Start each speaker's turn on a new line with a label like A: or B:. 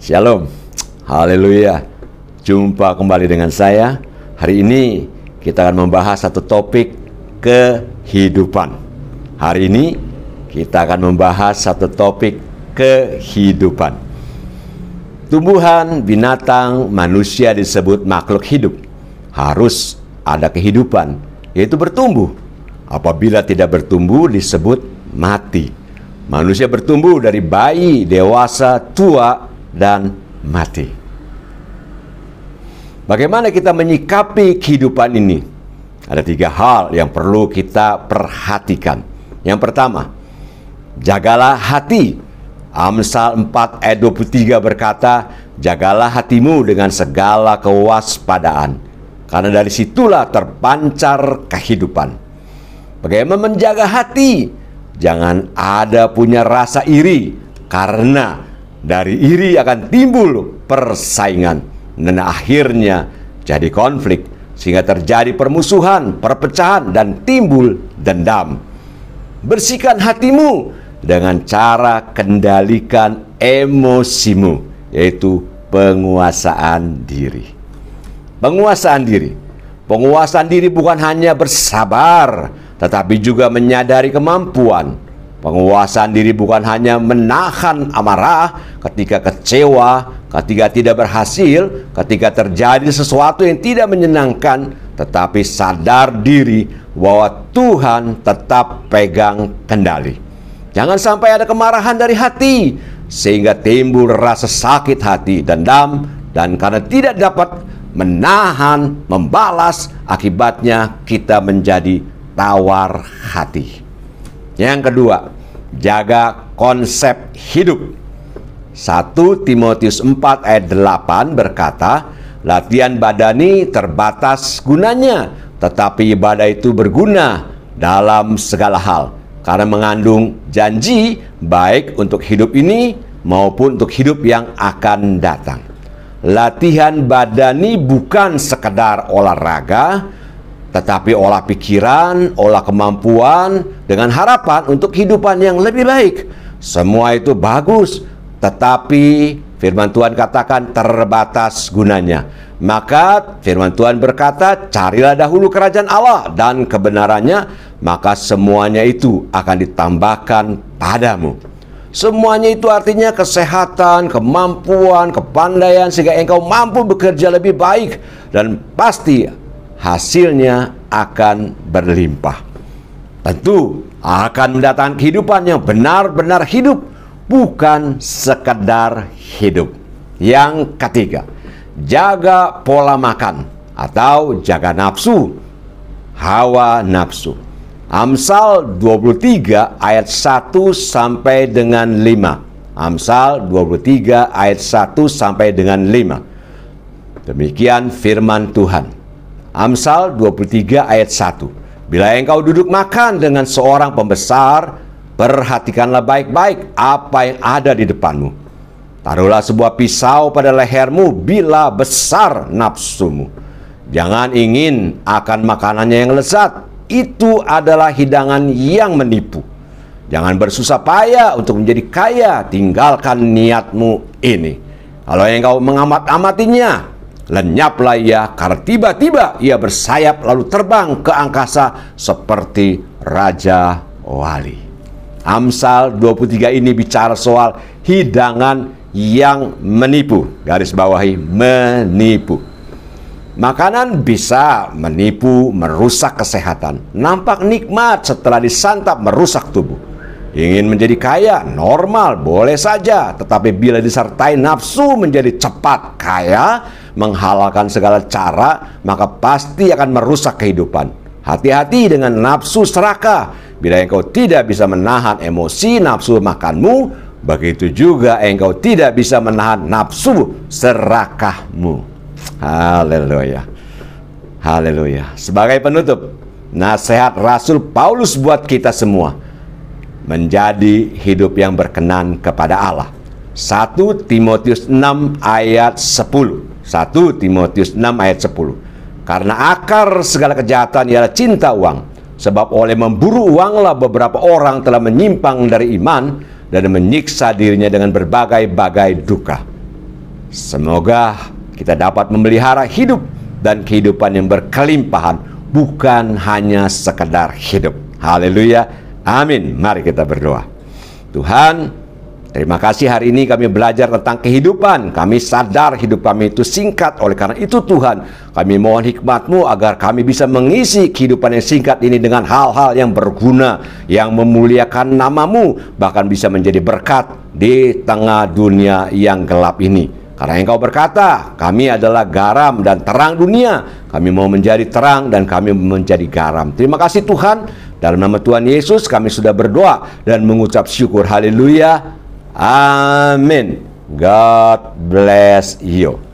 A: Shalom, haleluya. Jumpa kembali dengan saya. Hari ini kita akan membahas satu topik kehidupan. Hari ini kita akan membahas satu topik kehidupan. Tumbuhan, binatang, manusia disebut makhluk hidup. Harus ada kehidupan, yaitu bertumbuh. Apabila tidak bertumbuh disebut mati. Manusia bertumbuh dari bayi, dewasa, tua, dan mati. Bagaimana kita menyikapi kehidupan ini? Ada 3 hal yang perlu kita perhatikan. Yang pertama, jagalah hati. Amsal 4 ayat 23 berkata, jagalah hatimu dengan segala kewaspadaan, karena dari situlah terpancar kehidupan. Bagaimana menjaga hati? Jangan ada punya rasa iri, karena dari iri akan timbul persaingan, dan akhirnya jadi konflik, sehingga terjadi permusuhan, perpecahan, dan timbul dendam. Bersihkan hatimu dengan cara kendalikan emosimu, yaitu penguasaan diri. Penguasaan diri. Penguasaan diri bukan hanya bersabar, tetapi juga menyadari kemampuan. Penguasaan diri bukan hanya menahan amarah ketika kecewa, ketika tidak berhasil, ketika terjadi sesuatu yang tidak menyenangkan, tetapi sadar diri bahwa Tuhan tetap pegang kendali. Jangan sampai ada kemarahan dari hati, sehingga timbul rasa sakit hati, dendam, dan karena tidak dapat menahan, membalas, akibatnya kita menjadi tawar hati. Yang kedua, jaga konsep hidup. 1 Timotius 4 ayat 8 berkata, latihan badani terbatas gunanya, tetapi ibadah itu berguna dalam segala hal, karena mengandung janji baik untuk hidup ini maupun untuk hidup yang akan datang. Latihan badani bukan sekedar olahraga, tetapi olah pikiran, olah kemampuan, dengan harapan untuk kehidupan yang lebih baik. Semua itu bagus, tetapi firman Tuhan katakan terbatas gunanya. Maka firman Tuhan berkata, carilah dahulu kerajaan Allah dan kebenarannya, maka semuanya itu akan ditambahkan padamu. Semuanya itu artinya kesehatan, kemampuan, kepandaian, sehingga engkau mampu bekerja lebih baik, dan pasti hasilnya akan berlimpah. Tentu akan mendatangkan kehidupan yang benar-benar hidup, bukan sekedar hidup. Yang ketiga, jaga pola makan atau jaga nafsu, hawa nafsu. Amsal 23 ayat 1 sampai dengan 5. Amsal 23 ayat 1 sampai dengan 5. Demikian firman Tuhan. Amsal 23 ayat 1. Bila engkau duduk makan dengan seorang pembesar, perhatikanlah baik-baik apa yang ada di depanmu. Taruhlah sebuah pisau pada lehermu bila besar nafsumu. Jangan ingin akan makanannya yang lezat. Itu adalah hidangan yang menipu. Jangan bersusah payah untuk menjadi kaya. Tinggalkan niatmu ini. Kalau engkau mengamat-amatinya, lenyaplah ia, karena tiba-tiba ia bersayap lalu terbang ke angkasa seperti Raja Wali. Amsal 23 ini bicara soal hidangan yang menipu. Garis bawahi, menipu. Makanan bisa menipu, merusak kesehatan. Nampak nikmat, setelah disantap merusak tubuh. Ingin menjadi kaya, normal, boleh saja. Tetapi bila disertai nafsu menjadi cepat kaya, menghalalkan segala cara, maka pasti akan merusak kehidupan. Hati-hati dengan nafsu serakah. Bila engkau tidak bisa menahan emosi nafsu makanmu, begitu juga engkau tidak bisa menahan nafsu serakahmu. Haleluya. Haleluya. Sebagai penutup, nasihat Rasul Paulus buat kita semua, menjadi hidup yang berkenan kepada Allah. 1 Timotius 6 ayat 10. 1 Timotius 6 ayat 10. Karena akar segala kejahatan ialah cinta uang. Sebab oleh memburu uanglah beberapa orang telah menyimpang dari iman dan menyiksa dirinya dengan berbagai-bagai duka. Semoga kita dapat memelihara hidup dan kehidupan yang berkelimpahan, bukan hanya sekedar hidup. Haleluya, amin. Mari kita berdoa. Tuhan, terima kasih hari ini kami belajar tentang kehidupan. Kami sadar hidup kami itu singkat. Oleh karena itu Tuhan, kami mohon hikmat-Mu agar kami bisa mengisi kehidupan yang singkat ini dengan hal-hal yang berguna, yang memuliakan nama-Mu, bahkan bisa menjadi berkat di tengah dunia yang gelap ini. Karena Engkau berkata, kami adalah garam dan terang dunia. Kami mau menjadi terang dan kami menjadi garam. Terima kasih Tuhan. Dalam nama Tuhan Yesus kami sudah berdoa dan mengucap syukur. Haleluya. Amin. God bless you.